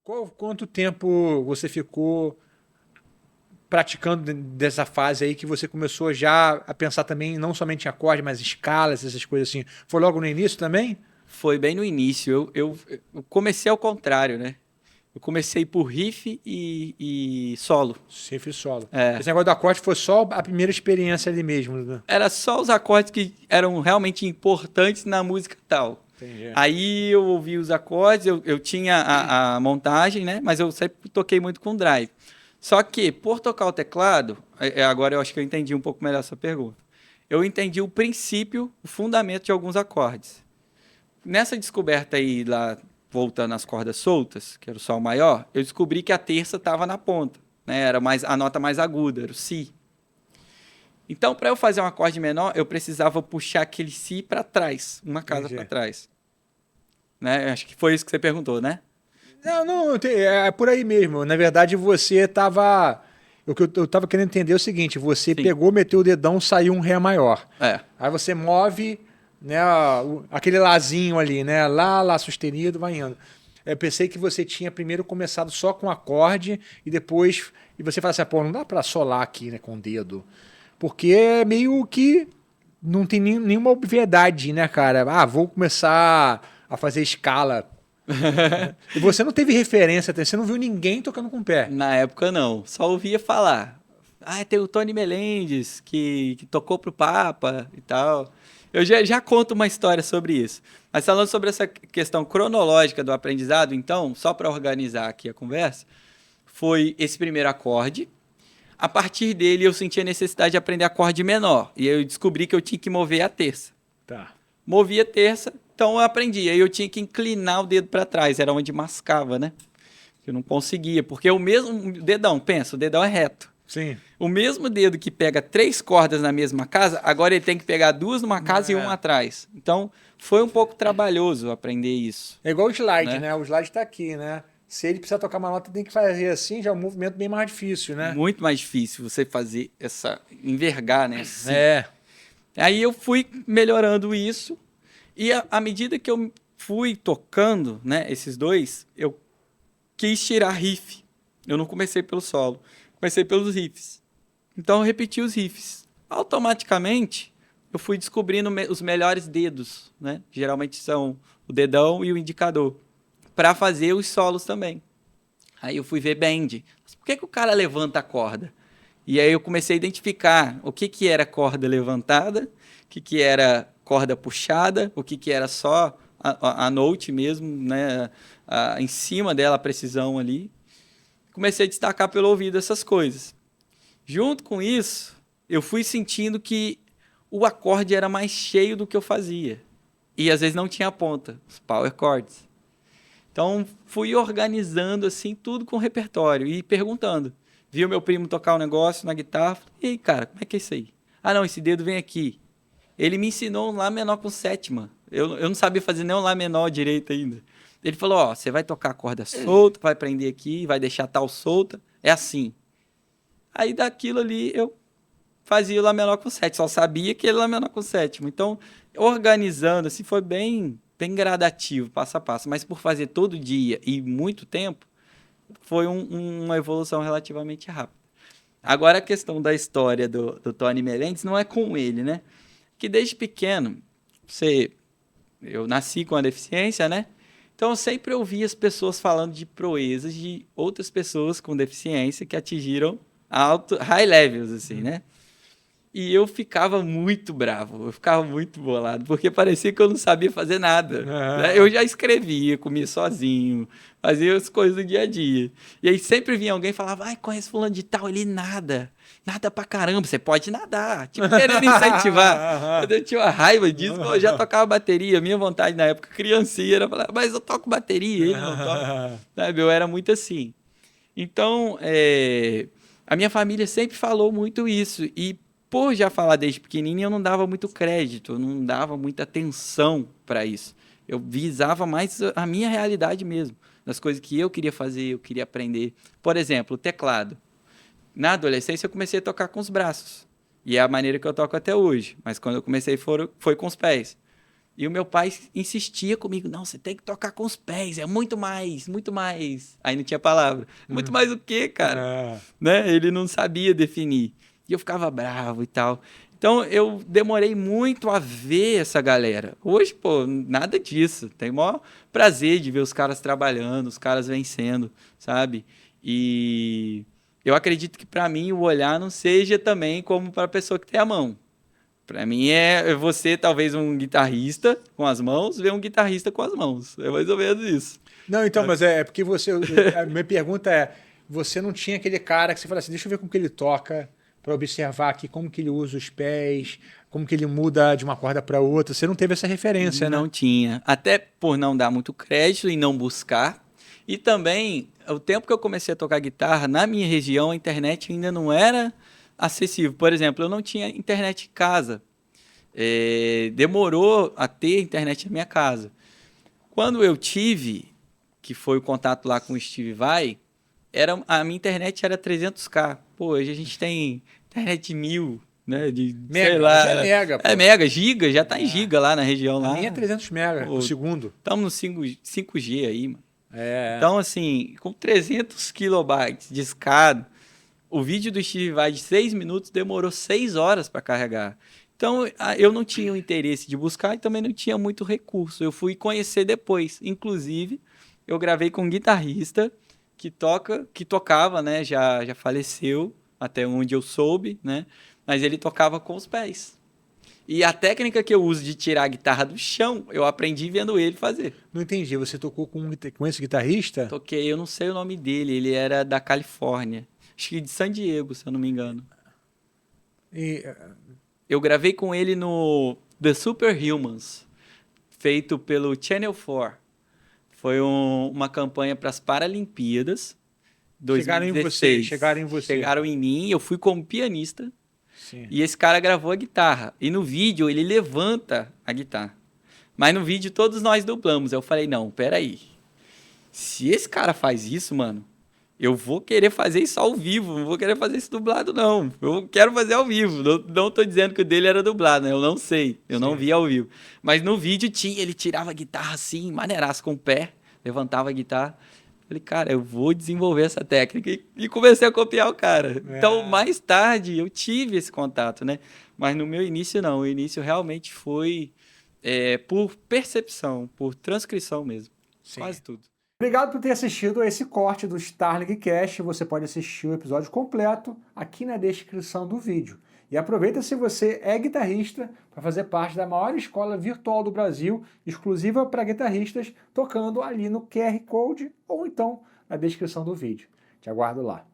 Quanto tempo você ficou praticando dessa fase aí que você começou já a pensar também não somente em acorde, mas escalas, essas coisas assim? Foi logo no início também? Foi bem no início. Eu comecei ao contrário, né? Eu comecei por riff e solo. Cifra e solo. É, Esse negócio do acorde foi só a primeira experiência ali mesmo, né? era só os acordes que eram realmente importantes na música tal. Entendi. Aí eu ouvi os acordes, eu tinha a montagem, né? Mas eu sempre toquei muito com drive. Só que, por tocar o teclado, agora eu acho que eu entendi um pouco melhor essa pergunta. Eu entendi o princípio, o fundamento de alguns acordes. Nessa descoberta aí, lá, voltando às cordas soltas, que era o sol maior, eu descobri que a terça estava na ponta, né? Era mais, a nota mais aguda, era o si. Então, para eu fazer um acorde menor, eu precisava puxar aquele si para trás, uma casa para Entendi. trás. Né? Acho que foi isso que você perguntou, né? Não, não, é por aí mesmo. Na verdade, você tava. O que eu tava querendo entender é o seguinte: você Sim. pegou, meteu o dedão, saiu um Ré maior. É. Aí você move, né, aquele Lázinho ali, né? Lá sustenido, vai indo. Eu pensei que você tinha primeiro começado só com acorde e depois. E você fala assim, pô, não dá pra solar aqui, né, com o dedo. Porque é meio que não tem nenhuma obviedade, né, cara? Ah, vou começar a fazer escala. E você não teve referência, você não viu ninguém tocando com o pé. Na época, não. Só ouvia falar. Ah, tem o Tony Melendes, que tocou pro Papa e tal. Eu já conto uma história sobre isso. Mas falando sobre essa questão cronológica do aprendizado, então, só para organizar aqui a conversa, foi esse primeiro acorde. A partir dele, eu senti a necessidade de aprender acorde menor. E aí eu descobri que eu tinha que mover a terça. Tá. Movia a terça, então eu aprendi. Aí eu tinha que inclinar o dedo para trás, era onde mascava, né? Eu não conseguia, porque o mesmo dedão, pensa, o dedão é reto. Sim. O mesmo dedo que pega três cordas na mesma casa, agora ele tem que pegar duas numa casa e uma É. atrás. Então, foi um pouco trabalhoso aprender isso, É igual o slide, né? né? O slide tá aqui, né? Se ele precisar tocar uma nota, tem que fazer assim, já é um movimento bem mais difícil, né? Muito mais difícil você fazer essa, envergar, né? Assim. É. Aí eu fui melhorando isso, e à medida que eu fui tocando, né, esses dois, eu quis tirar riff. Eu não comecei pelo solo, comecei pelos riffs. Então eu repeti os riffs. Automaticamente, eu fui descobrindo os melhores dedos, né? Geralmente são o dedão e o indicador, para fazer os solos também. Aí eu fui ver bend. Por que o cara levanta a corda? E aí eu comecei a identificar o que era corda levantada, o que era corda puxada, o que era só a note mesmo, né? Em cima dela, a precisão ali. Comecei a destacar pelo ouvido essas coisas. Junto com isso, eu fui sentindo que o acorde era mais cheio do que eu fazia. E às vezes não tinha ponta, os power chords. Então fui organizando assim tudo com repertório e perguntando. Vi o meu primo tocar um negócio na guitarra. E aí, cara, como é que é isso aí? Ah, não, esse dedo vem aqui. Ele me ensinou um Lá menor com sétima. Eu não sabia fazer nem um Lá menor direito ainda. Ele falou: ó, você vai tocar a corda solta, vai prender aqui, vai deixar tal solta. É assim. Aí daquilo ali eu fazia o Lá menor com sétima. Só sabia que ele Lá menor com sétima. Então, organizando, assim, foi bem gradativo, passo a passo. Mas por fazer todo dia e muito tempo, foi uma evolução relativamente rápida. Agora a questão da história do Tony Melendes não é com ele, né? Que desde pequeno, eu nasci com a deficiência, né? Então eu sempre ouvi as pessoas falando de proezas de outras pessoas com deficiência que atingiram high levels, assim, né? E eu ficava muito bravo, eu ficava muito bolado, porque parecia que eu não sabia fazer nada, né? Eu já escrevia, comia sozinho, fazia as coisas do dia a dia. E aí sempre vinha alguém e falava, ai, conhece fulano de tal, ele nada pra caramba, você pode nadar, tipo, querendo incentivar. Eu tinha uma raiva disso, eu já tocava bateria, minha vontade na época, criancinha, era falar, mas eu toco bateria, ele não toca, sabe? Eu era muito assim. Então, a minha família sempre falou muito isso, e por já falar desde pequenininho, eu não dava muito crédito, eu não dava muita atenção para isso. Eu visava mais a minha realidade mesmo, das coisas que eu queria fazer, eu queria aprender. Por exemplo, o teclado. Na adolescência, eu comecei a tocar com os braços. E é a maneira que eu toco até hoje. Mas quando eu comecei foi com os pés. E o meu pai insistia comigo, não, você tem que tocar com os pés, é muito mais, muito mais. Aí não tinha palavra. Muito mais o quê, cara? Ah, Né? Ele não sabia definir. E eu ficava bravo e tal. Então eu demorei muito a ver essa galera. Hoje, pô, nada disso. Tenho o maior prazer de ver os caras trabalhando, os caras vencendo, sabe? E eu acredito que para mim o olhar não seja também como para a pessoa que tem a mão. Para mim é você, talvez um guitarrista com as mãos, ver um guitarrista com as mãos. É mais ou menos isso. não, então, mas é porque você. A minha pergunta é: você não tinha aquele cara que você fala assim, deixa eu ver como que ele toca, para observar aqui como que ele usa os pés, como que ele muda de uma corda para outra. Você não teve essa referência, né? Não tinha. Até por não dar muito crédito e não buscar. E também, o tempo que eu comecei a tocar guitarra, na minha região, a internet ainda não era acessível. Por exemplo, eu não tinha internet em casa. Demorou a ter internet na minha casa. Quando eu tive, que foi o contato lá com o Steve Vai, a minha internet era 300k. Pô, hoje a gente tem internet de 1000, né? De, Mega, sei lá. já é mega, pô. É mega, giga, já tá em giga lá na região A lá. minha é 300 mega Pô, por segundo. estamos no 5G aí, mano. É. Então, assim, com 300 kilobytes de escada, o vídeo do Steve Vai de 6 minutos demorou 6 horas para carregar. Então, eu não tinha o interesse de buscar e também não tinha muito recurso. Eu fui conhecer depois. Inclusive, eu gravei com um guitarrista que tocava, né? Já faleceu, até onde eu soube, né? Mas ele tocava com os pés. E a técnica que eu uso de tirar a guitarra do chão, eu aprendi vendo ele fazer. Não entendi. Você tocou com esse guitarrista? Toquei, eu não sei o nome dele, ele era da Califórnia. Acho que de San Diego, se eu não me engano. E, Eu gravei com ele no The Superhumans, feito pelo Channel 4. Foi uma campanha para as Paralimpíadas chegaram em 2016. você. Chegaram em você. Chegaram em mim, eu fui como pianista. Sim. E esse cara gravou a guitarra. E no vídeo ele levanta a guitarra. Mas no vídeo todos nós dublamos. Eu falei, não, peraí. Se esse cara faz isso, mano, eu vou querer fazer isso ao vivo. Não vou querer fazer isso dublado, não. Eu quero fazer ao vivo. Não tô dizendo que o dele era dublado, né? Eu não sei. Eu não vi ao vivo. Mas no vídeo ele tirava a guitarra assim, maneiraço com o pé. Levantava a guitarra. Falei, cara, eu vou desenvolver essa técnica e comecei a copiar o cara. Então, mais tarde, eu tive esse contato, né? Mas no meu início, não. O início realmente foi por percepção, por transcrição mesmo. Sim. Quase tudo. Obrigado por ter assistido a esse corte do Starling Cast. Você pode assistir o episódio completo aqui na descrição do vídeo. E aproveita se você é guitarrista para fazer parte da maior escola virtual do Brasil, exclusiva para guitarristas, tocando ali no QR Code ou então na descrição do vídeo. Te aguardo lá.